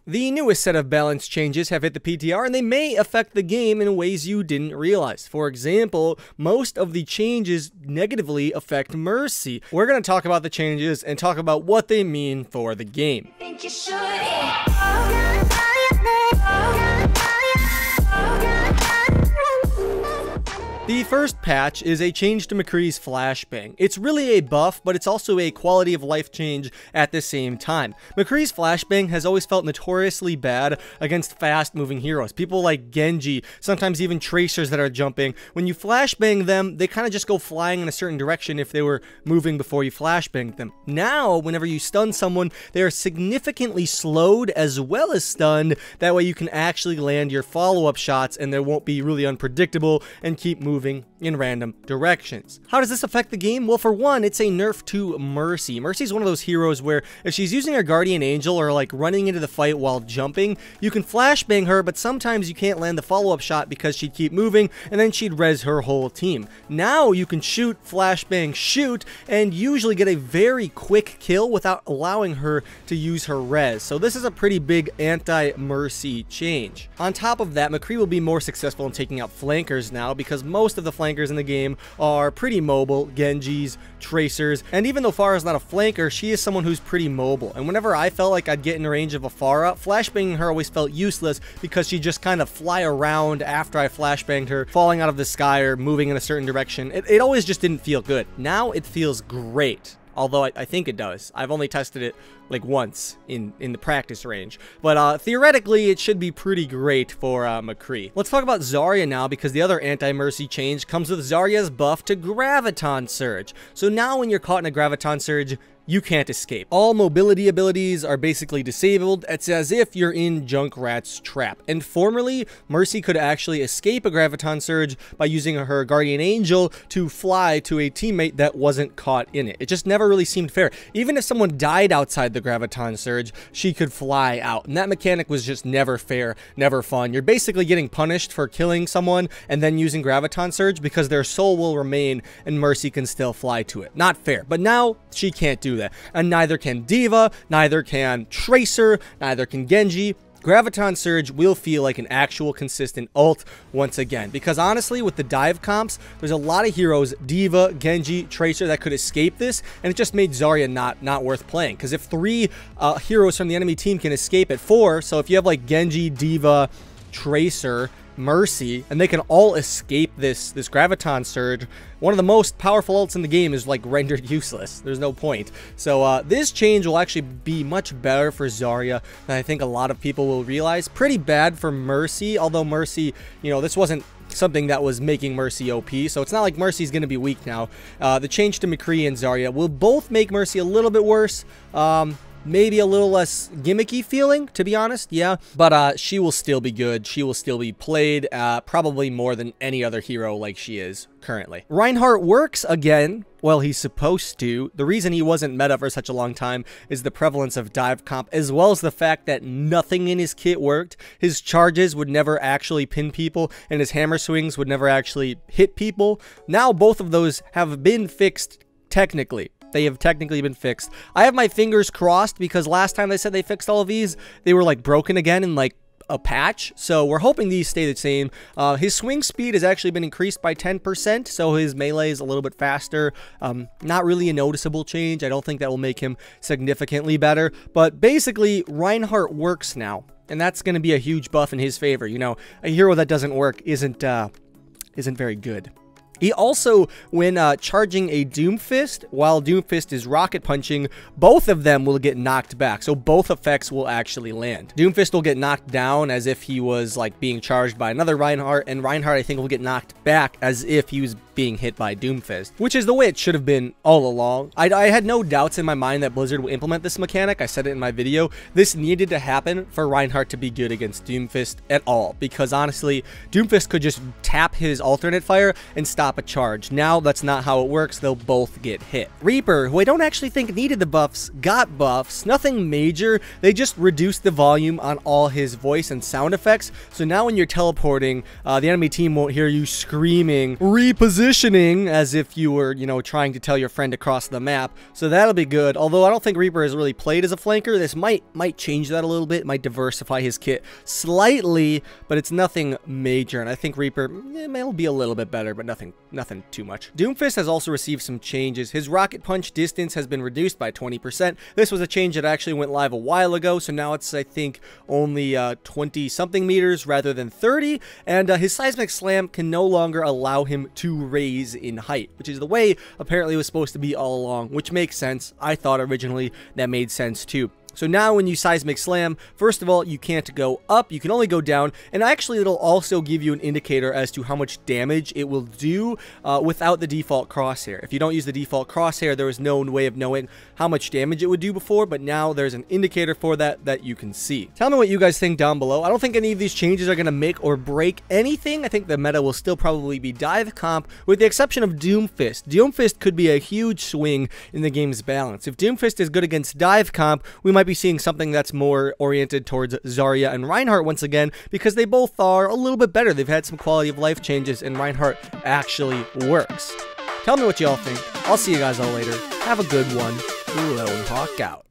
The newest set of balance changes have hit the PTR, and they may affect the game in ways you didn't realize. For example, most of the changes negatively affect Mercy. We're going to talk about the changes and talk about what they mean for the game. The first patch is a change to McCree's flashbang. It's really a buff, but it's also a quality of life change at the same time. McCree's flashbang has always felt notoriously bad against fast-moving heroes. People like Genji, sometimes even Tracers that are jumping. When you flashbang them, they kind of just go flying in a certain direction if they were moving before you flashbanged them. Now, whenever you stun someone, they are significantly slowed as well as stunned. That way you can actually land your follow-up shots and they won't be really unpredictable and keep moving in random directions. How does this affect the game? Well, for one, it's a nerf to Mercy. Mercy is one of those heroes where if she's using her Guardian Angel or like running into the fight while jumping, you can flashbang her, but sometimes you can't land the follow-up shot because she'd keep moving and then she'd res her whole team. Now you can shoot, flashbang, shoot, and usually get a very quick kill without allowing her to use her res. So this is a pretty big anti-Mercy change. On top of that, McCree will be more successful in taking out flankers now because most of the flankers in the game are pretty mobile, Genjis, Tracers, and even though Pharah's not a flanker, she is someone who's pretty mobile. And whenever I felt like I'd get in range of a Pharah, flashbanging her always felt useless because she just kind of fly around after I flashbanged her, falling out of the sky or moving in a certain direction. It always just didn't feel good. Now it feels great. Although I think it does. I've only tested it like once in the practice range. But theoretically, it should be pretty great for McCree. Let's talk about Zarya now because the other anti-Mercy change comes with Zarya's buff to Graviton Surge. So now when you're caught in a Graviton Surge, you can't escape. All mobility abilities are basically disabled. It's as if you're in Junkrat's trap. And formerly, Mercy could actually escape a Graviton Surge by using her Guardian Angel to fly to a teammate that wasn't caught in it. It just never really seemed fair. Even if someone died outside the Graviton Surge, she could fly out. And that mechanic was just never fair, never fun. You're basically getting punished for killing someone and then using Graviton Surge because their soul will remain and Mercy can still fly to it. Not fair. But now, she can't do that. And neither can Diva, neither can Tracer, neither can Genji. Graviton Surge will feel like an actual consistent ult once again. Because honestly, with the dive comps, there's a lot of heroes, Diva, Genji, Tracer, that could escape this, and it just made Zarya not worth playing. Because if 3 heroes from the enemy team can escape at 4, so if you have like Genji, Diva, Tracer, Mercy, and they can all escape this Graviton Surge, one of the most powerful ults in the game is like rendered useless. There's no point. So this change will actually be much better for Zarya than I think a lot of people will realize. Pretty bad for Mercy, although Mercy, you know, this wasn't something that was making Mercy OP, so it's not like Mercy's going to be weak now. The change to McCree and Zarya will both make Mercy a little bit worse. Maybe a little less gimmicky feeling, to be honest, yeah. But she will still be good. She will still be played probably more than any other hero like she is currently. Reinhardt works again. Well, he's supposed to. The reason he wasn't meta for such a long time is the prevalence of dive comp, as well as the fact that nothing in his kit worked. His charges would never actually pin people, and his hammer swings would never actually hit people. Now both of those have been fixed technically. They have technically been fixed. I have my fingers crossed because last time they said they fixed all of these, they were like broken again in like a patch. So we're hoping these stay the same. His swing speed has actually been increased by 10%, so his melee is a little bit faster. Not really a noticeable change. I don't think that will make him significantly better. But basically, Reinhardt works now, and that's going to be a huge buff in his favor. You know, a hero that doesn't work isn't very good. He also, when charging a Doomfist, while Doomfist is rocket punching, both of them will get knocked back. So both effects will actually land. Doomfist will get knocked down as if he was like being charged by another Reinhardt, and Reinhardt I think will get knocked back as if he was being hit by Doomfist, which is the way it should have been all along. I had no doubts in my mind that Blizzard would implement this mechanic. I said it in my video. This needed to happen for Reinhardt to be good against Doomfist at all, because honestly, Doomfist could just tap his alternate fire and stop a charge. Now that's not how it works. They'll both get hit. Reaper, who I don't actually think needed the buffs, got buffs. Nothing major. They just reduced the volume on all his voice and sound effects. So now when you're teleporting, the enemy team won't hear you screaming, "Reposition positioning as if you were, you know, trying to tell your friend across the map. So that'll be good. Although I don't think Reaper has really played as a flanker. This might change that a little bit. It might diversify his kit slightly, but it's nothing major. And I think Reaper will be a little bit better, but nothing too much. Doomfist has also received some changes. His rocket punch distance has been reduced by 20%. This was a change that actually went live a while ago, so now it's, I think, only 20-something meters rather than 30, and his seismic slam can no longer allow him to raise in height, which is the way apparently it was supposed to be all along, which makes sense. I thought originally that made sense too. So now when you seismic slam, first of all, you can't go up, you can only go down, and actually it'll also give you an indicator as to how much damage it will do without the default crosshair. If you don't use the default crosshair, there was no way of knowing how much damage it would do before, but now there's an indicator for that you can see. Tell me what you guys think down below. I don't think any of these changes are going to make or break anything. I think the meta will still probably be dive comp, with the exception of Doomfist. Doomfist could be a huge swing in the game's balance. If Doomfist is good against dive comp, we might be seeing something that's more oriented towards Zarya and Reinhardt once again, because they both are a little bit better. They've had some quality of life changes, and Reinhardt actually works. Tell me what y'all think. I'll see you guys all later. Have a good one. Lone Hawk out.